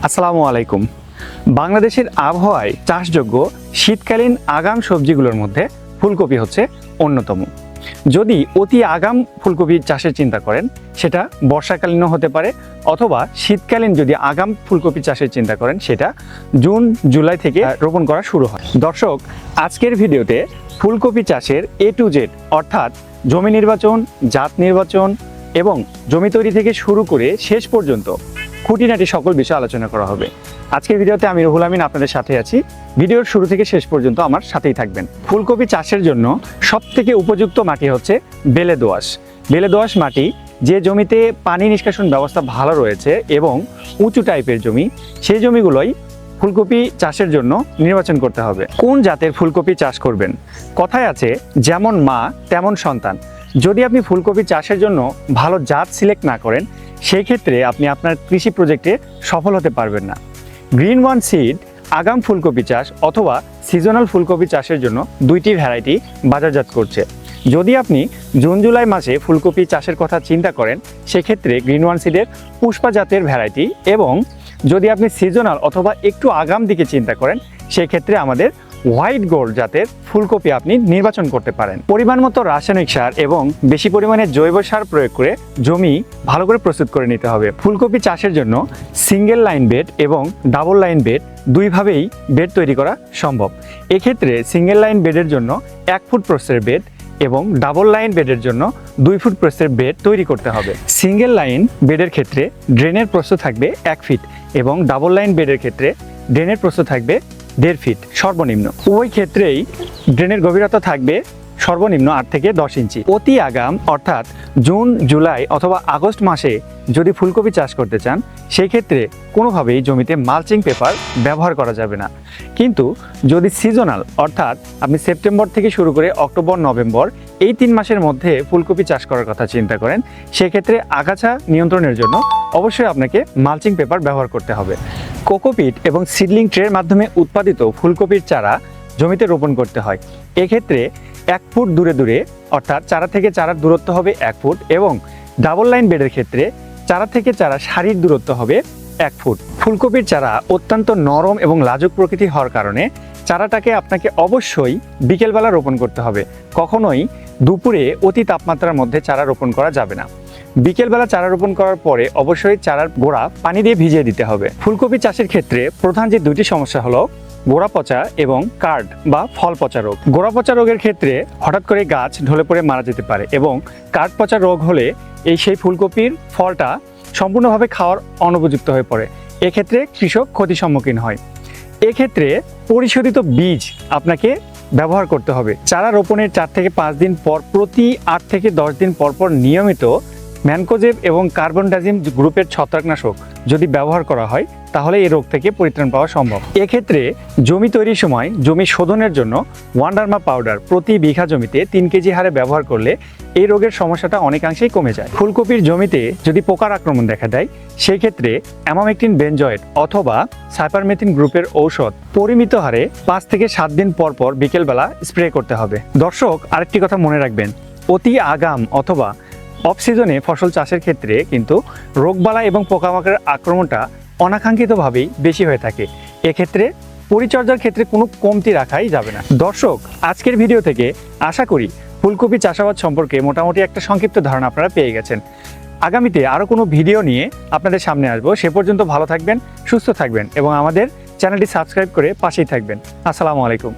আসসালামু আলাইকুম। বাংলাদেশের আবহাওয়ায় চাষযোগ্য শীতকালীন আগাম সবজিগুলোর মধ্যে ফুলকপি হচ্ছে অন্যতম। যদি অতি আগাম ফুলকপি চাষের চিন্তা করেন, সেটা বর্ষাকালীনও হতে পারে, অথবা শীতকালীন যদি আগাম ফুলকপি চাষের চিন্তা করেন, সেটা জুন জুলাই থেকে রোপণ করা শুরু হয়। দর্শক, আজকের ভিডিওতে ফুলকপি চাষের A to Z অর্থাৎ জমি নির্বাচন, জাত নির্বাচন এবং জমি তৈরি থেকে শুরু করে শেষ পর্যন্ত খুঁটিনাটি সকল বিষয় আলোচনা করা হবে। আজকের ভিডিওতে আমি রুহুল আমিন আপনাদের সাথে আছি। ভিডিওর শুরু থেকে শেষ পর্যন্ত আমার সাথেই থাকবেন। ফুলকপি চাষের জন্য সবথেকে উপযুক্ত মাটি হচ্ছে বেলে দোআঁশ। বেলে দোআঁশ মাটি, যে জমিতে পানি নিষ্কাশন ব্যবস্থা ভালো রয়েছে এবং উঁচু টাইপের জমি, সেই জমিগুলোই ফুলকপি চাষের জন্য নির্বাচন করতে হবে। কোন জাতের ফুলকপি চাষ করবেন? কথায় আছে, যেমন মা তেমন সন্তান। যদি আপনি ফুলকপি চাষের জন্য ভালো জাত সিলেক্ট না করেন, সেই ক্ষেত্রে আপনি আপনার কৃষি প্রজেক্টে সফল হতে পারবেন না। গ্রিন ওয়ান সিড আগাম ফুলকপি চাষ অথবা সিজনাল ফুলকপি চাষের জন্য দুইটি ভ্যারাইটি বাজারজাত করছে। যদি আপনি জুন জুলাই মাসে ফুলকপি চাষের কথা চিন্তা করেন, সেক্ষেত্রে গ্রিন ওয়ান সিডের পুষ্পা জাতের ভ্যারাইটি, এবং যদি আপনি সিজনাল অথবা একটু আগাম দিকে চিন্তা করেন, সেক্ষেত্রে আমাদের হোয়াইট গোল্ড জাতের ফুলকপি আপনি নির্বাচন করতে পারেন। পরিমাণ মতো রাসায়নিক সার এবং বেশি পরিমাণে জৈব সার প্রয়োগ করে জমি ভালো করে প্রস্তুত করে নিতে হবে। ফুলকপি চাষের জন্য সিঙ্গেল লাইন বেড এবং ডাবল লাইন বেড দুইভাবেই বেড তৈরি করা সম্ভব। এক্ষেত্রে সিঙ্গেল লাইন বেডের জন্য 1 ফুট প্রস্থের বেড এবং ডাবল লাইন বেডের জন্য 2 ফুট প্রস্থের বেড তৈরি করতে হবে। সিঙ্গেল লাইন বেডের ক্ষেত্রে ড্রেনের প্রস্থ থাকবে 1 ফিট এবং ডাবল লাইন বেডের ক্ষেত্রে ড্রেনের প্রস্থ থাকবে 1.5 ফিট সর্বনিম্ন। উভয় ক্ষেত্রেই ড্রেনের গভীরতা থাকবে সর্বনিম্ন 8 থেকে 10 ইঞ্চি। অতি আগাম অর্থাৎ জুন জুলাই অথবা আগস্ট মাসে যদি ফুলকপি চাষ করতে চান, সেই ক্ষেত্রে কোনোভাবেই জমিতে মালচিং পেপার ব্যবহার করা যাবে না। কিন্তু যদি সিজনাল অর্থাৎ আপনি সেপ্টেম্বর থেকে শুরু করে অক্টোবর নভেম্বর এই 3 মাসের মধ্যে ফুলকপি চাষ করার কথা চিন্তা করেন, সেক্ষেত্রে আগাছা নিয়ন্ত্রণের জন্য অবশ্যই আপনাকে মালচিং পেপার ব্যবহার করতে হবে। কোকোপিট এবং সিডলিং ট্রের মাধ্যমে উৎপাদিত ফুলকপির চারা জমিতে রোপণ করতে হয়। এক্ষেত্রে 1 ফুট দূরে দূরে অর্থাৎ চারা থেকে চারার দূরত্ব হবে 1 ফুট এবং ডাবল লাইন বেডের ক্ষেত্রে চারা থেকে চারা সারির দূরত্ব হবে 1 ফুট। ফুলকপির চারা অত্যন্ত নরম এবং লাজুক প্রকৃতি হওয়ার কারণে চারাটাকে আপনাকে অবশ্যই বিকেলবেলা রোপণ করতে হবে। কখনোই দুপুরে অতি তাপমাত্রার মধ্যে চারা রোপণ করা যাবে না। বিকেলবেলা চারা রোপণ করার পরে অবশ্যই চারার গোড়া পানি দিয়ে ভিজিয়ে দিতে হবে। ফুলকপি চাষের ক্ষেত্রে প্রধান যে দুটি সমস্যা হলো গোড়া পচা এবং কার্ড বা ফল পচা রোগ। গোড়া পচা রোগের ক্ষেত্রে হঠাৎ করে গাছ ঢলে পড়ে মারা যেতে পারে এবং কার্ড পচা রোগ হলে সেই ফুলকপির ফলটা সম্পূর্ণভাবে খাওয়ার অনুপযুক্ত হয়ে পড়ে। এক্ষেত্রে কৃষক ক্ষতির সম্মুখীন হয়। এক্ষেত্রে পরিশোধিত বীজ আপনাকে ব্যবহার করতে হবে। চারা রোপণের 4 থেকে 5 দিন পর প্রতি 8 থেকে 10 দিন পর পর নিয়মিত ম্যানকোজেব এবং কার্বনডাজিম গ্রুপের ছত্রাকনাশক যদি ব্যবহার করা হয়, তাহলে এই রোগ থেকে পরিত্রাণ পাওয়া সম্ভব। এক্ষেত্রে জমি তৈরির সময় জমি শোধনের জন্য ওয়ান্ডারমা পাউডার প্রতি বিঘা জমিতে 3 কেজি হারে ব্যবহার করলে এই রোগের সমস্যাটা অনেকাংশেই কমে যায়। ফুলকপির জমিতে যদি পোকার আক্রমণ দেখা দেয়, সেই ক্ষেত্রে অ্যামামেকটিন বেনজয়েড অথবা সাইপারমেথিন গ্রুপের ঔষধ পরিমিত হারে 5 থেকে 7 দিন পর পর বিকেলবেলা স্প্রে করতে হবে। দর্শক, আরেকটি কথা মনে রাখবেন, অতি আগাম অথবা অফ সিজনে ফসল চাষের ক্ষেত্রে কিন্তু রোগবালাই এবং পোকামাকড়ের আক্রমণটা অনাকাঙ্ক্ষিতভাবেই বেশি হয়ে থাকে। এক্ষেত্রে পরিচর্যার ক্ষেত্রে কোনো কমতি রাখাই যাবে না। দর্শক, আজকের ভিডিও থেকে আশা করি ফুলকপি চাষাবাদ সম্পর্কে মোটামুটি একটা সংক্ষিপ্ত ধারণা আপনারা পেয়ে গেছেন। আগামীতে আরও কোনো ভিডিও নিয়ে আপনাদের সামনে আসবো। সে পর্যন্ত ভালো থাকবেন, সুস্থ থাকবেন এবং আমাদের চ্যানেলটি সাবস্ক্রাইব করে পাশেই থাকবেন। আসসালামু আলাইকুম।